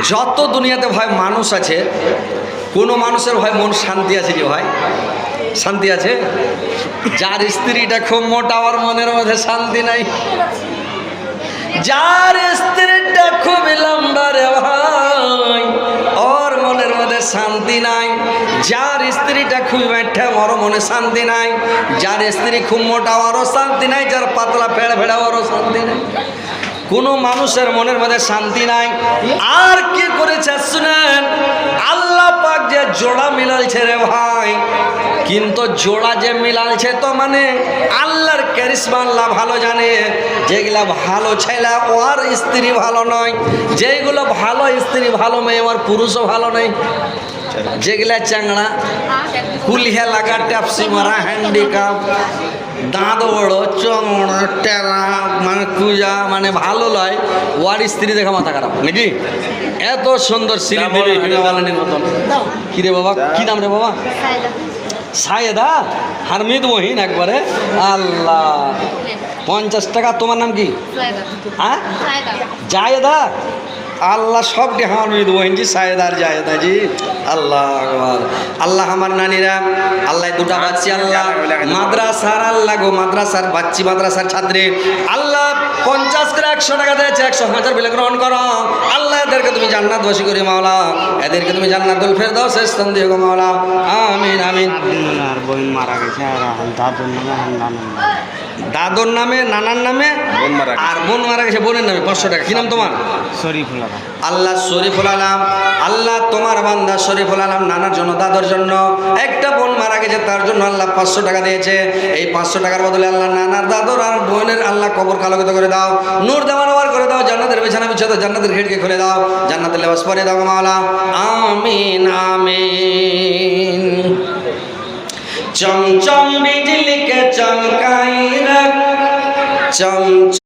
যত দুনিয়াতে ভাই মানুষ আছে, কোনো মানুষের ভাই মন শান্তি আছে কি ভাই? শান্তি আছে? যার স্ত্রীটা খুব মোটা ওর মনের মধ্যে শান্তি নাই। যার স্ত্রীটা খুব লম্বা রে ভাই ওর মনের মধ্যে শান্তি নাই। যার স্ত্রীটা খুব মেঠা ওর মনে শান্তি নাই। যার স্ত্রী খুব মোটা ওরও শান্তি নাই। যার পাতলা ফেড়ে ফেড়া ওরও শান্তি নাই। কোনো মানুষের মনের মধ্যে শান্তি নাই। আর কি করেছে শুনেন, আল্লাহ পাক যে জোড়া মিলালছে রে ভাই, কিন্তু জোড়া যে মিলালছে তো মানে আল্লাহর ক্যারিশমা আল্লাহ ভালো জানে। যেগুলা ভালো ছেলে ওর স্ত্রী ভালো নয়, যেগুলো ভালো স্ত্রী ভালো মেয়ে ওর পুরুষও ভালো নেই। যেগুলা চাংড়া কুলিয়া লাগা ট্যাপসি মারা হ্যান্ডিক্যাপ দাঁত বড় চমড়া টেরা মানে কুজা মানে ভালো লয়, ওর স্ত্রী দেখা মাথা খারাপ নাকি? এত সুন্দর সিঁড়ি দেবে হিমালয়ের মতন। কি রে বাবা, কি নাম রে বাবা? সায়েদা হারমিদ মহিন একবারে। আল্লাহ 50 টাকা। তোমার নাম কি? হ্যাঁ জায়েদা। আল্লাহ সবটি হামিদ বহিনজি সায়েদার জায়েদা জি। আল্লাহ আকবার। আল্লাহ আমার নানিরা আল্লাহ দুটা বাচ্চি আল্লাহ মাদ্রাসার আল্লাহ গো মাদ্রাসার বাচ্চি মাদ্রাসার ছাত্রী আল্লাহ 50 করে 100 টাকা দিয়েছে। 100,000 বিলে গ্রহণ করো আল্লাহ। এদেরকে তুমি জান্নাতবাসী করি মাওলা, এদেরকে তুমি জান্নাতুল ফেরদাউস স্থান দিও গো মাওলা। আমিন আমিন। আর বোন মারা গেছে আর দাদুর নামে দাদুর নামে নানার নামে আর বোন মারা গেছে বোনের নামে 500 টাকা। কি নাম তোমার? শরীফুল আলম। আল্লাহ শরীফুল আলম। আল্লাহ তোমার বান্দা শরীফুল আলম নানার জন্য দাদুর জন্য একটা বোন মারা গেছে তার জন্য আল্লাহ 500 টাকা দিয়েছে। এই 500 টাকার বদলে আল্লাহ নানার দাদুর আর বোনের আল্লাহ কবর কালোকিত করে দাও, নূর দেওয়ার করে দাও, জান্নাতের বিছানা বিছাতে জান্নাতের খিড়কি খুলে দাও, জান্নাতের লেবাস পরে দাও মাওলা। আমিন আমিন। चम चम बिजली के चमकाई रख चम